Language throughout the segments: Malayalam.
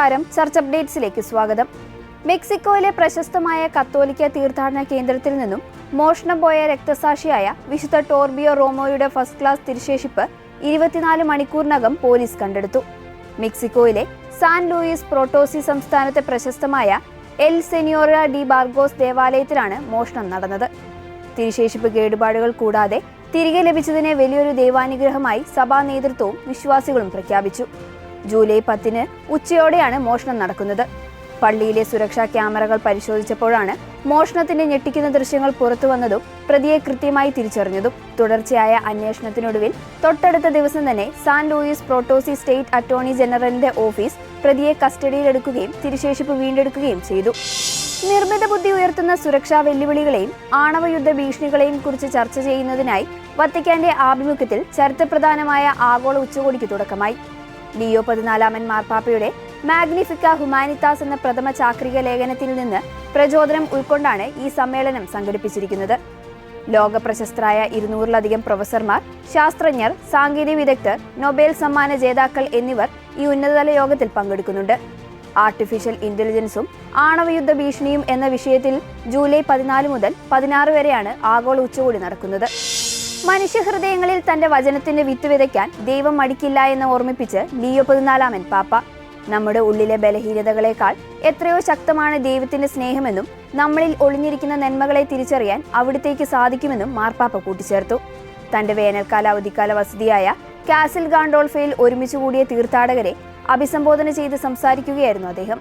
നമസ്കാരം, ചർച്ച് അപ്ഡേറ്റ്സിലേക്ക് സ്വാഗതം. മെക്സിക്കോയിലെ പ്രശസ്തമായ കത്തോലിക്ക തീർത്ഥാടന കേന്ദ്രത്തിൽ നിന്നും മോഷണം പോയ രക്തസാക്ഷിയായ വിശുദ്ധ ടോർബിയോ റോമോയുടെ ഫസ്റ്റ് ക്ലാസ് തിരുശേഷിപ്പ് 24 മണിക്കൂറിനകം പോലീസ് കണ്ടെടുത്തു. മെക്സിക്കോയിലെ സാൻ ലൂയിസ് പൊട്ടോസി സംസ്ഥാനത്തെ പ്രശസ്തമായ എൽ സെനിയോറ ഡി ബാർഗോസ് ദേവാലയത്തിലാണ് മോഷണം നടന്നത്. തിരുശേഷിപ്പ് കേടുപാടുകൾ കൂടാതെ തിരികെ ലഭിച്ചതിനെ വലിയൊരു ദൈവാനുഗ്രഹമായി സഭാ നേതൃത്വവും വിശ്വാസികളും പ്രഖ്യാപിച്ചു. ജൂലൈ 10 ഉച്ചയോടെയാണ് മോഷണം നടക്കുന്നത്. പള്ളിയിലെ സുരക്ഷാ ക്യാമറകൾ പരിശോധിച്ചപ്പോഴാണ് മോഷണത്തിന്റെ ഞെട്ടിക്കുന്ന ദൃശ്യങ്ങൾ പുറത്തു വന്നതും പ്രതിയെ കൃത്യമായി തിരിച്ചറിഞ്ഞതും. തുടർച്ചയായ അന്വേഷണത്തിനൊടുവിൽ തൊട്ടടുത്ത ദിവസം തന്നെ San Luis Potosi state attorney ജനറലിന്റെ ഓഫീസ് പ്രതിയെ കസ്റ്റഡിയിലെടുക്കുകയും തിരുശേഷിപ്പ് വീണ്ടെടുക്കുകയും ചെയ്തു. നിർമ്മിത ബുദ്ധി ഉയർത്തുന്ന സുരക്ഷാ വെല്ലുവിളികളെയും ആണവയുദ്ധ ഭീഷണികളെയും കുറിച്ച് ചർച്ച ചെയ്യുന്നതിനായി വത്തിക്കാന്റെ ആഭിമുഖ്യത്തിൽ ചരിത്രപ്രധാനമായ ആഗോള ഉച്ചകോടിക്ക് തുടക്കമായി. ലിയോ 14 മാർപ്പാപ്പയുടെ മാഗ്നിഫിക്ക ഹ്യൂമാനിറ്റാസ് എന്ന പ്രഥമ ചാക്രിക ലേഖനത്തിൽ നിന്ന് പ്രചോദനം ഉൾക്കൊണ്ടാണ് ഈ സമ്മേളനം സംഘടിപ്പിച്ചിരിക്കുന്നത്. ലോക പ്രശസ്തരായ 200-ലധികം പ്രൊഫസർമാർ, ശാസ്ത്രജ്ഞർ, സാങ്കേതിക വിദഗ്ധർ, നൊബേൽ സമ്മാന ജേതാക്കൾ എന്നിവർ ഈ ഉന്നതതല യോഗത്തിൽ പങ്കെടുക്കുന്നുണ്ട്. ആർട്ടിഫിഷ്യൽ ഇന്റലിജൻസും ആണവയുദ്ധ ഭീഷണിയും എന്ന വിഷയത്തിൽ ജൂലൈ 14 മുതൽ 16 വരെയാണ് ആഗോള ഉച്ചകോടി നടക്കുന്നത്. മനുഷ്യഹൃദയങ്ങളിൽ തന്റെ വചനത്തിന്റെ വിത്ത് വിതയ്ക്കാൻ ദൈവം മടിക്കില്ല എന്ന് ഓർമ്മിപ്പിച്ച് ലിയോ 14 പാപ്പ. നമ്മുടെ ഉള്ളിലെ ബലഹീനതകളെക്കാൾ എത്രയോ ശക്തമാണ് ദൈവത്തിന്റെ സ്നേഹമെന്നും നമ്മളിൽ ഒളിഞ്ഞിരിക്കുന്ന നന്മകളെ തിരിച്ചറിയാൻ അവിടുത്തേക്ക് സാധിക്കുമെന്നും മാർപ്പാപ്പ കൂട്ടിച്ചേർത്തു. തന്റെ വേനൽക്കാല അവധിക്കാല വസതിയായ കാസിൽ ഗാണ്ടോൾഫയിൽ ഒരുമിച്ച് കൂടിയ തീർത്ഥാടകരെ അഭിസംബോധന ചെയ്ത് സംസാരിക്കുകയായിരുന്നു അദ്ദേഹം.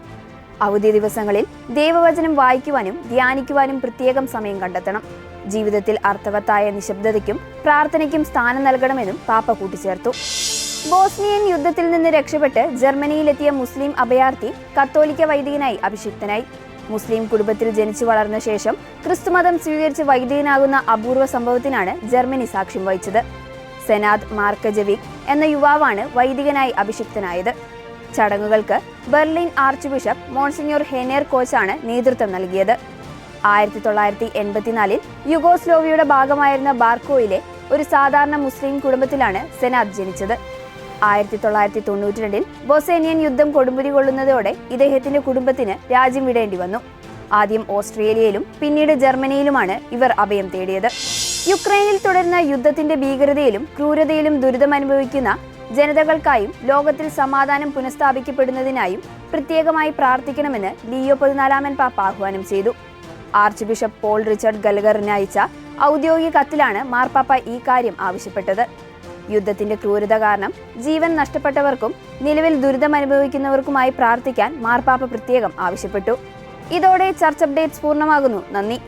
അവധി ദിവസങ്ങളിൽ ദൈവവചനം വായിക്കുവാനും ധ്യാനിക്കുവാനും പ്രത്യേകം സമയം കണ്ടെത്തണം. ജീവിതത്തിൽ അർത്ഥവത്തായ നിശബ്ദതയ്ക്കും പ്രാർത്ഥനയ്ക്കും സ്ഥാനം നൽകണമെന്നും പാപ്പ കൂട്ടിച്ചേർത്തു. ബോസ്നിയൻ യുദ്ധത്തിൽ നിന്ന് രക്ഷപ്പെട്ട് ജർമ്മനിയിലെത്തിയ മുസ്ലിം അഭയാർത്ഥി കത്തോലിക്ക വൈദികനായി അഭിഷിക്തനായി. മുസ്ലിം കുടുംബത്തിൽ ജനിച്ചു വളർന്ന ശേഷം ക്രിസ്തുമതം സ്വീകരിച്ച് വൈദികനാകുന്ന അപൂർവ സംഭവത്തിനാണ് ജർമ്മനി സാക്ഷ്യം വഹിച്ചത്. സെനാദ് മാർക്കജെവിക് എന്ന യുവാവാണ് വൈദികനായി അഭിഷിക്തനായത്. ചടങ്ങുകൾക്ക് ബെർലിൻ ആർച്ച് ബിഷപ്പ് മോൺസിഞ്ഞോർ ഹെനേർ കോച്ചാണ് നേതൃത്വം നൽകിയത്. 1984 യുഗോസ്ലോവിയയുടെ ഭാഗമായിരുന്ന ബാർക്കോയിലെ ഒരു സാധാരണ മുസ്ലിം കുടുംബത്തിലാണ് സെനാദ് ജനിച്ചത്. 1992 ബൊസേനിയൻ യുദ്ധം കൊടുമ്പിരി കൊള്ളുന്നതോടെ ഇദ്ദേഹത്തിന്റെ കുടുംബത്തിന് രാജ്യം വിടേണ്ടി വന്നു. ആദ്യം ഓസ്ട്രേലിയയിലും പിന്നീട് ജർമ്മനിയിലുമാണ് ഇവർ അഭയം തേടിയത്. യുക്രൈനിൽ തുടരുന്ന യുദ്ധത്തിന്റെ ഭീകരതയിലും ക്രൂരതയിലും ദുരിതമനുഭവിക്കുന്ന ജനതകൾക്കായും ലോകത്തിൽ സമാധാനം പുനഃസ്ഥാപിക്കപ്പെടുന്നതിനായും പ്രത്യേകമായി പ്രാർത്ഥിക്കണമെന്ന് ലിയോ 14 പാപ്പ ആഹ്വാനം ചെയ്തു. ആർച്ച് ബിഷപ്പ് പോൾ റിച്ചർഡ് ഗലഗറിന് അയച്ച ഔദ്യോഗിക കത്തിലാണ് മാർപ്പാപ്പ ഈ കാര്യം ആവശ്യപ്പെട്ടത്. യുദ്ധത്തിന്റെ ക്രൂരത കാരണം ജീവൻ നഷ്ടപ്പെട്ടവർക്കും നിലവിൽ ദുരിതമനുഭവിക്കുന്നവർക്കുമായി പ്രാർത്ഥിക്കാൻ മാർപ്പാപ്പ പ്രത്യേകം ആവശ്യപ്പെട്ടു. ഇതോടെ ചർച്ച് അപ്ഡേറ്റ്സ് പൂർണ്ണമാകുന്നു. നന്ദി.